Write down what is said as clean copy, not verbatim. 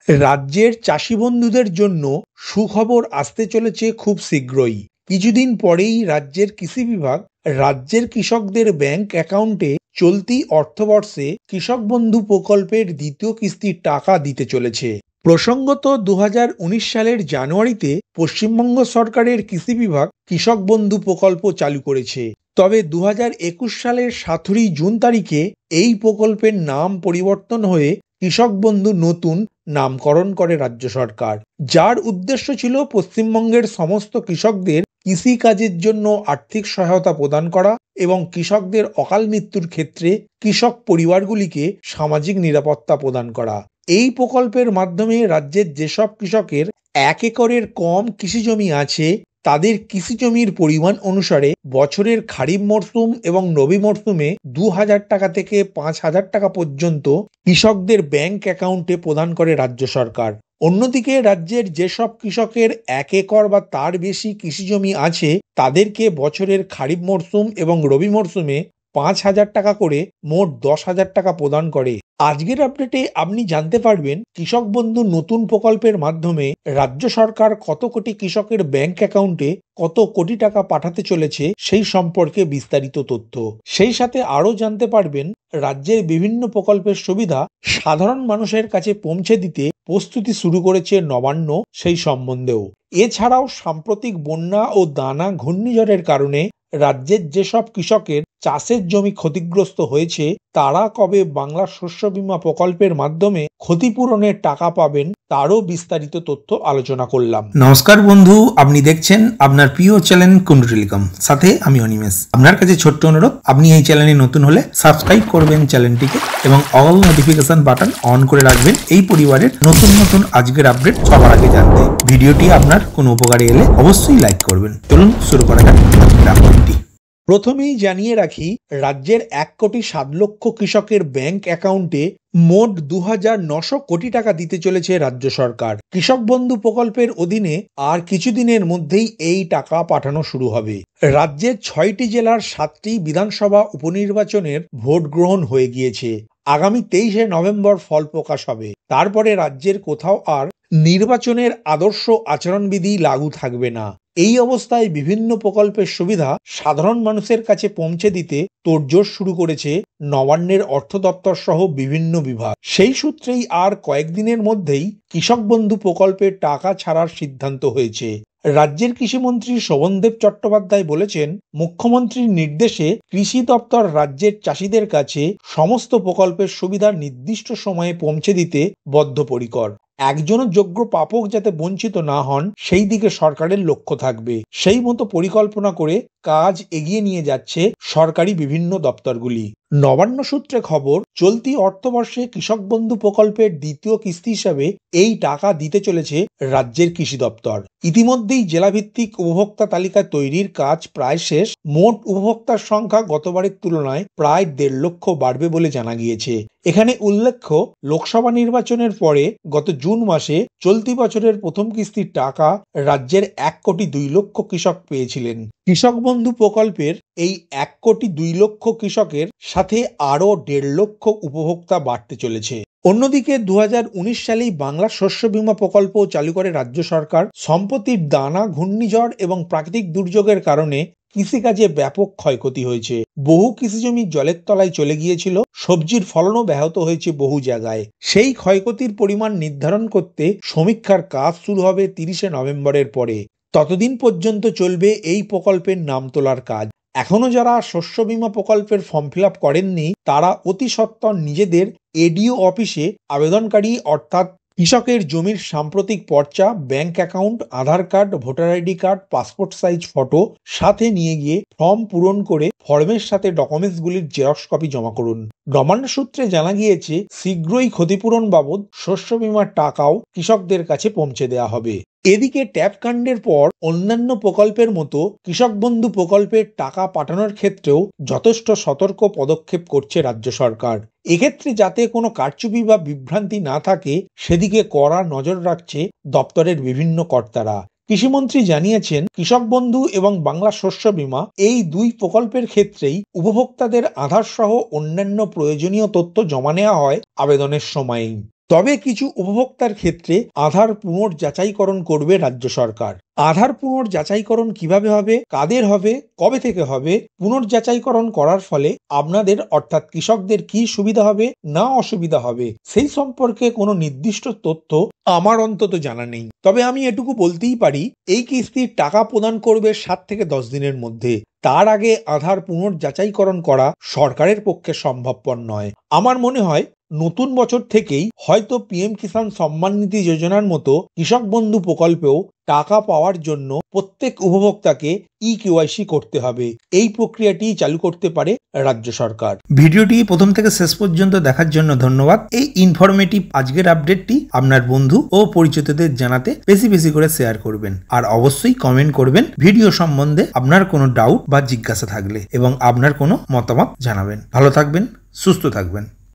রাজ্যের চাষি বন্ধুদের জন্য সুখবর আসতে চলেছে খুব শীঘ্রই। কিছুদিন পরেই রাজ্যের কৃষি বিভাগ রাজ্যের কৃষকদের ব্যাংক অ্যাকাউন্টে চলতি অর্থবর্ষে কৃষক বন্ধু প্রকল্পের দ্বিতীয় কিস্তির টাকা দিতে চলেছে। প্রসঙ্গত 2019 সালের জানুয়ারিতে পশ্চিমবঙ্গ সরকারের কৃষি বিভাগ কৃষক বন্ধু প্রকল্প চালু করেছে। তবে 2021 সালের 7 জুন তারিখে এই প্রকল্পের নাম পরিবর্তন হয়ে কৃষক বন্ধু নতুন নামকরণ করে রাজ্য সরকার, যার উদ্দেশ্য ছিল পশ্চিমবঙ্গের সমস্ত কৃষকদের কৃষি কাজের জন্য আর্থিক সহায়তা প্রদান করা এবং কৃষকদের অকাল মৃত্যুর ক্ষেত্রে কৃষক পরিবারগুলিকে সামাজিক নিরাপত্তা প্রদান করা। এই প্রকল্পের মাধ্যমে রাজ্যের যেসব কৃষকের 1 একরের কম কৃষি জমি আছে তাদের কৃষি জমির পরিমাণ অনুসারে বছরের খারিফ মরশুম এবং রবি মরশুমে 2,000 টাকা থেকে 5,000 টাকা পর্যন্ত কৃষকদের ব্যাংক অ্যাকাউন্টে প্রদান করে রাজ্য সরকার। অন্যদিকে রাজ্যের যেসব কৃষকের 1 একর বা তার বেশি কৃষি জমি আছে তাদেরকে বছরের খারিফ মরশুম এবং রবি মরশুমে 5,000 টাকা করে মোট 10,000 টাকা প্রদান করে। আজকের আপডেটে আপনি জানতে পারবেন কৃষক বন্ধু নতুন প্রকল্পের মাধ্যমে রাজ্য সরকার কত কোটি কৃষকের ব্যাংক অ্যাকাউন্টে কত কোটি টাকা পাঠাতে চলেছে সেই সম্পর্কে বিস্তারিত তথ্য। সেই সাথে আরও জানতে পারবেন রাজ্যের বিভিন্ন প্রকল্পের সুবিধা সাধারণ মানুষের কাছে পৌঁছে দিতে প্রস্তুতি শুরু করেছে নবান্ন সেই সম্বন্ধেও। এছাড়াও সাম্প্রতিক বন্যা ও দানা ঘূর্ণিঝড়ের কারণে রাজ্যের যেসব কৃষকের চাষের জমি ক্ষতিগ্রস্ত হয়েছে তারা কবে বাংলা শস্য বীমা প্রকল্পের মাধ্যমে ক্ষতিপূরণের টাকা পাবেন তারও বিস্তারিত তথ্য আলোচনা করলাম। নমস্কার বন্ধু, আপনি দেখছেন আপনার প্রিয় চ্যানেল কুন্ডু টেলিকম, সাথে আমি অনিমেষ। আপনার কাছে ছোট্ট অনুরোধ, আপনি এই চ্যানেলে নতুন হলে সাবস্ক্রাইব করবেন চ্যানেলটিকে এবং অল নোটিফিকেশন বাটন অন করে রাখবেন এই পরিবারের নতুন নতুন আজকের আপডেট সবার আগে জানতে। ভিডিওটি আপনার কোনো উপকারে এলে অবশ্যই লাইক করবেন। চলুন শুরু করা যাক আপডেটটি। প্রথমেই জানিয়ে রাখি, রাজ্যের 1,07,00,000 কৃষকের ব্যাংক অ্যাকাউন্টে মোট 2,900 কোটি টাকা দিতে চলেছে রাজ্য সরকার। কৃষক বন্ধু প্রকল্পের অধীনে আর কিছুদিনের মধ্যেই এই টাকা পাঠানো শুরু হবে। রাজ্যের 6টি জেলার 7টি বিধানসভা উপনির্বাচনের ভোট গ্রহণ হয়ে গিয়েছে। আগামী 23শে নভেম্বর ফল প্রকাশ হবে। তারপরে রাজ্যের কোথাও আর নির্বাচনের আদর্শ আচরণবিধি লাগু থাকবে না। এই অবস্থায় বিভিন্ন প্রকল্পের সুবিধা সাধারণ মানুষের কাছে পৌঁছে দিতে তোড়জোড় শুরু করেছে নবান্নের অর্থ দপ্তর সহ বিভিন্ন বিভাগ। সেই সূত্রেই আর কয়েকদিনের মধ্যেই কৃষক বন্ধু প্রকল্পের টাকা ছাড়ার সিদ্ধান্ত হয়েছে। রাজ্যের কৃষিমন্ত্রী শোভনদেব চট্টোপাধ্যায় বলেছেন, মুখ্যমন্ত্রীর নির্দেশে কৃষি দপ্তর রাজ্যের চাষিদের কাছে সমস্ত প্রকল্পের সুবিধা নির্দিষ্ট সময়ে পৌঁছে দিতে বদ্ধপরিকর। একজনও যোগ্য প্রাপক যাতে বঞ্চিত না হন সেই দিকে সরকারের লক্ষ্য থাকবে। সেই মতো পরিকল্পনা করে কাজ এগিয়ে নিয়ে যাচ্ছে সরকারি বিভিন্ন দপ্তরগুলি। নবান্ন সূত্রে খবর, চলতি অর্থবর্ষে কৃষক বন্ধু প্রকল্পের দ্বিতীয় কিস্তি হিসাবে এই টাকা দিতে চলেছে রাজ্যের কৃষি দপ্তর। ইতিমধ্যেই জেলাভিত্তিক উপভোক্তা তালিকা তৈরির কাজ প্রায় শেষ। মোট উপভোক্তার সংখ্যা গতবারের তুলনায় প্রায় 1.5 লক্ষ বাড়বে বলে জানা গিয়েছে। এখানে উল্লেখ্য, লোকসভা নির্বাচনের পরে গত জুন মাসে চলতি বছরের প্রথম কিস্তির টাকা রাজ্যের 1,02,00,000 কৃষক পেয়েছিলেন। কৃষক বন্ধু প্রকল্পের এই 1,02,00,000 কৃষকের সাথে আরও 1.5 লক্ষ উপভোক্তা বাড়তে চলেছে। অন্যদিকে 2019 সালেই বাংলা শস্য বীমা প্রকল্প চালু করে রাজ্য সরকার। সম্প্রতির দানা ঘূর্ণিঝড় এবং প্রাকৃতিক দুর্যোগের কারণে কৃষিকাজে ব্যাপক ক্ষয়ক্ষতি হয়েছে। বহু কৃষিজমি জলের তলায় চলে গিয়েছিল, সবজির ফলনও ব্যাহত হয়েছে বহু জায়গায়। সেই ক্ষয়ক্ষতির পরিমাণ নির্ধারণ করতে সমীক্ষার কাজ শুরু হবে 30শে নভেম্বরের পরে। ততদিন পর্যন্ত চলবে এই প্রকল্পের নাম তোলার কাজ। এখনো যারা শস্য বীমা প্রকল্পের ফর্ম ফিল আপ করেননি তারা অতি সত্বর নিজেদের এডিও অফিসে আবেদনকারী অর্থাৎ কৃষকের জমির সাম্প্রতিক পর্চা, bank account, Aadhaar card, voter ID card, passport size photo সাথে নিয়ে গিয়ে ফর্ম পূরণ করে ফর্মের সাথে ডকুমেন্টসগুলির জেরক্স কপি জমা করুন। নবান্ন সূত্রে জানা গিয়েছে, শীঘ্রই ক্ষতিপূরণ বাবদ শস্য বীমার টাকাও কৃষকদের কাছে পৌঁছে দেওয়া হবে। এদিকে ট্যাপ কাণ্ডের পর অন্যান্য প্রকল্পের মতো কৃষক বন্ধু প্রকল্পের টাকা পাঠানোর ক্ষেত্রেও যথেষ্ট সতর্ক পদক্ষেপ করছে রাজ্য সরকার। এক্ষেত্রে যাতে কোনো কারচুপি বা বিভ্রান্তি না থাকে সেদিকে কড়া নজর রাখছে দপ্তরের বিভিন্ন কর্তারা। কৃষিমন্ত্রী জানিয়েছেন, কৃষক বন্ধু এবং বাংলা শস্য বীমা এই দুই প্রকল্পের ক্ষেত্রেই উপভোক্তাদের আধার সহ অন্যান্য প্রয়োজনীয় তথ্য জমা নেওয়া হয় আবেদনের সময়েই। তবে কিছু উপভোক্তার ক্ষেত্রে আধার পুনর্যাচাইকরণ করবে রাজ্য সরকার। আধার পুনর্যাচাইকরণ কিভাবে হবে, কাদের হবে, কবে থেকে হবে, পুনর্যাচাইকরণ করার ফলে আপনাদের অর্থাৎ কৃষকদের কি সুবিধা হবে না অসুবিধা হবে সেই সম্পর্কে কোনো নির্দিষ্ট তথ্য আমার অন্তত জানা নেই। তবে আমি এটুকু বলতেই পারি, এই কিস্তির টাকা প্রদান করবে 7 থেকে 10 দিনের মধ্যে। তার আগে আধার পুনর্যাচাইকরণ করা সরকারের পক্ষে সম্ভবপর নয়। আমার মনে হয় নতুন বছর থেকেই হয়তো পিএম কিষাণ সম্মান নিধি যোজনার মতো কৃষক বন্ধু প্রকল্পেও টাকা পাওয়ার জন্য প্রত্যেক উপভোক্তাকে ইকেওয়াইসি করতে হবে। এই প্রক্রিয়াটি চালু করতে পারে রাজ্য সরকার। ভিডিওটি প্রথম থেকে শেষ পর্যন্ত দেখার জন্য ধন্যবাদ। এই ইনফরমেটিভ আজকের আপডেটটি আপনার বন্ধু ও পরিচিতদের জানাতে বেশি বেশি করে শেয়ার করবেন, আর অবশ্যই কমেন্ট করবেন ভিডিও সম্বন্ধে আপনার কোনো ডাউট বা জিজ্ঞাসা থাকলে, এবং আপনার কোনো মতামত জানাবেন। ভালো থাকবেন, সুস্থ থাকবেন।